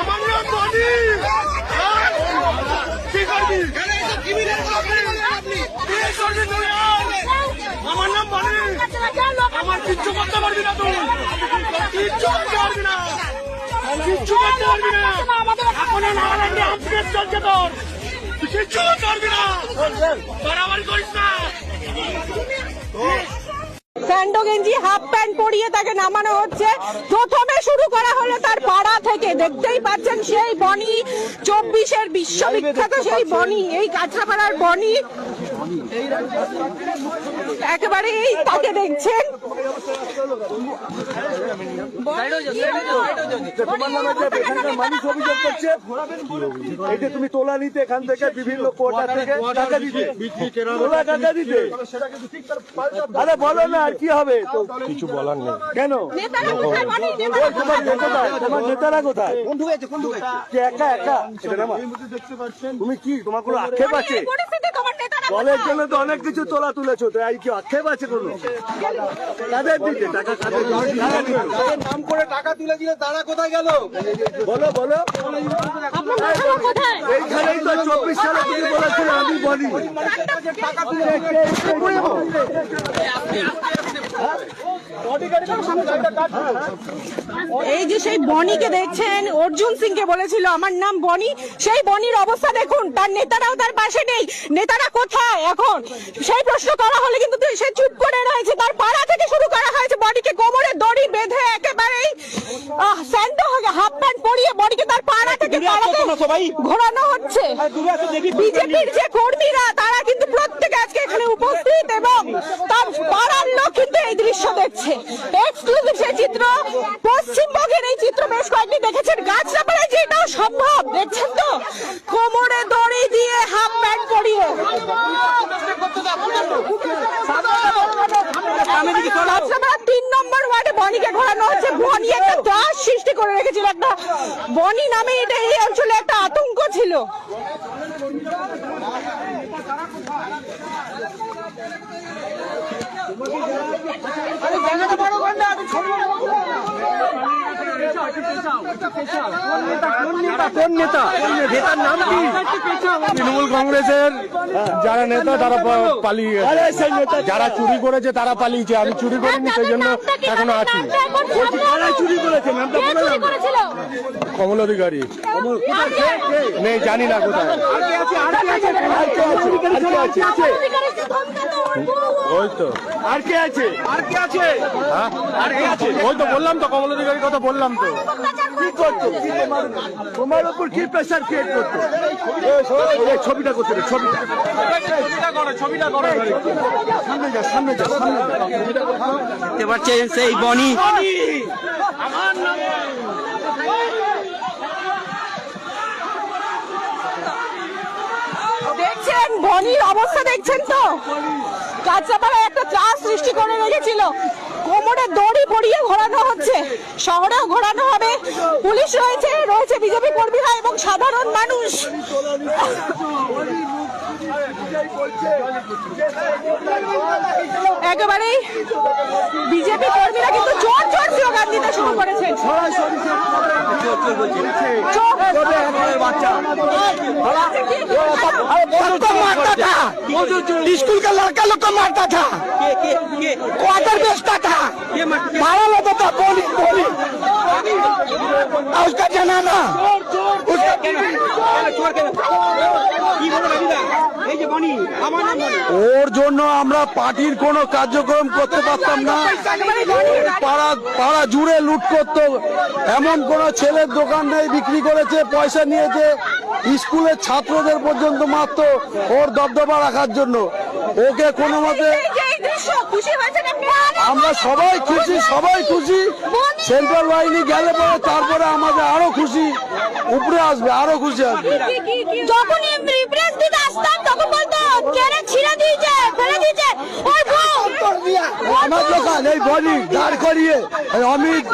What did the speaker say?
আমার নাম বনি। কি করবি? আমার নাম বনি। আমার কিচ্ছু করতে পারবি না তুই, কিচ্ছু করতে পারবি না, কিচ্ছু করতে পারবি না। এখন নাগাল্যান্ডে আপডেট চলছে তোর, কিচ্ছু করতে পারবি না, বাড়াবাড়ি করিস না। স্যান্ডো গেঞ্জি হাফ প্যান্ট পরিয়ে তাকে নামানো হচ্ছে। প্রথমে শুরু করা হলো তার পাড়া থেকে। দেখতেই পাচ্ছেন সেই বনি, 24-এর বিশ্ববিখ্যাত সেই বনি, এই কাঁচরাপাড়ার বনি। একেবারে এই তাকে দেখছেন। তোমার নামে যে এখানকার মানুষ অভিযোগ করছে এই যে তুমি তোলা নিতে এখান থেকে বিভিন্ন কোটা থেকে টাকা দিতে, তোলা টাকা দিতে। আরে বলো না, আর কি হবে? তো কিছু বলার নেই। কেন তোমার নেতারা কোথায়? একা একা তুমি কি, তোমার কোনো আক্ষেপ আছে? দলের জন্য তো অনেক কিছু তোলা তুলেছো, তো এই কি আক্ষেপ আছে কোনো? কাদের দিতে টাকা, কাদের নাম করে টাকা তুলে দিলে তারা কোথায় গেল? বলো বলো। এইখানেই তো 24 সালে তুমি বলেছিলে আমি বলি। এই যে সেই বনিকে দেখছেন, অর্জুন সিংকে বলেছিল আমার নাম বনি। সেই বনির অবস্থা দেখুন, তার নেতারাও তার পাশে নেই। নেতারা কোথায় এখন সেই প্রশ্ন করা হলে কিন্তু সে চুপ করে রয়েছে। তার পাড়া থেকে শুরু করা হয়েছে বডিকে কোমরে দড়ি বেঁধে একেবারেই স্যান্ডো হাফ প্যান্ট পরিয়ে বডিকে তার পাড়া থেকে ঘোরানো হচ্ছে। বিজেপির যে কর্মীরা তারা কিন্তু প্রত্যেকে আজকে এখানে উপস্থিত এবং তার পাড়ার লোক কিন্তু এই দৃশ্য দেখছে। এক্সক্লুসিভ সেই চিত্র, পশ্চিমবঙ্গের এই চিত্র বেশ কয়েকদিন দেখেছেন। গাছরাপাড়ায় যেটাও সম্ভব, দেখছেন তো, কোমরে দড়ি দিয়ে হাফ প্যান্ট পরিয়ে। গাছরাপাড়া 3 নম্বর ওয়ার্ডে বনিকে ঘোরানো হচ্ছে। বনি একটা দাস সৃষ্টি করে রেখেছিল, একটা বনি নামে এটা এই অঞ্চলে একটা আতঙ্ক ছিল। কোন নেতা? নেতার নাম কি? তৃণমূল কংগ্রেসের যারা নেতা তারা পালিয়ে গেছে, যারা চুরি করেছে তারা পালিয়েছে। আমি চুরি করিনি, সেই জন্য এখনো আছি। চুরি করেছে নামটা বলে দাও। কমল অধিকারী নেই, জানি না কোথায়। ওই তো আর কে আছে? আর কে আছে? হ্যাঁ, ওই তো বললাম তো, কমল অধিকারীর কথা বললাম তো। কি করতো? তোমার উপর কি প্রেশার ক্রিয়েট করতো? ছবিটা করতে, ছবিটা করো। সামনে যা, সামনে যা, সামনে যা। দেখতে পাচ্ছেন সেই বনি। দেখছেন বনির অবস্থা, দেখছেন তো, কাঁচরাপাড়ায় একটা ত্রাস সৃষ্টি করে রেখেছিল। কোমরে দড়ি পরিয়ে ঘোরানো হচ্ছে, শহরেও ঘোরানো হবে। পুলিশ রয়েছে, রয়েছে বিজেপি কর্মীরা এবং সাধারণ মানুষ। একেবারেই বিজেপি কর্মীরা কিন্তু জোর জোর স্লোগান দিতে শুরু করেছেন। स्कूल का लड़का लोग को मारता था, क्वार्टर बेचता था, मारा लेता था पुलिस। उसका जनाना ওর জন্য আমরা পার্টির কোনো কার্যক্রম করতে পারতাম না। পাড়া জুড়ে লুট করতো, এমন কোন ছেলের দোকান নেই, বিক্রি করেছে, পয়সা নিয়েছে, স্কুলের ছাত্রদের পর্যন্ত মারত ওর দবদবা রাখার জন্য। ওকে কোনো মতে আমরা সবাই খুশি, সবাই খুশি। সেন্ট্রাল বাহিনী গেলে পরে তারপরে আমাদের আরো খুশি উপরে আসবে, আরো খুশি আসবে। যখন রিপ্রেস দিতে আসতাম তখন বলতো কেড়ে ছিঁড়ে দিয়েছে, ফেলে দিয়েছে। আমার দোকান এই বলি দাঁড় করিয়ে অমিত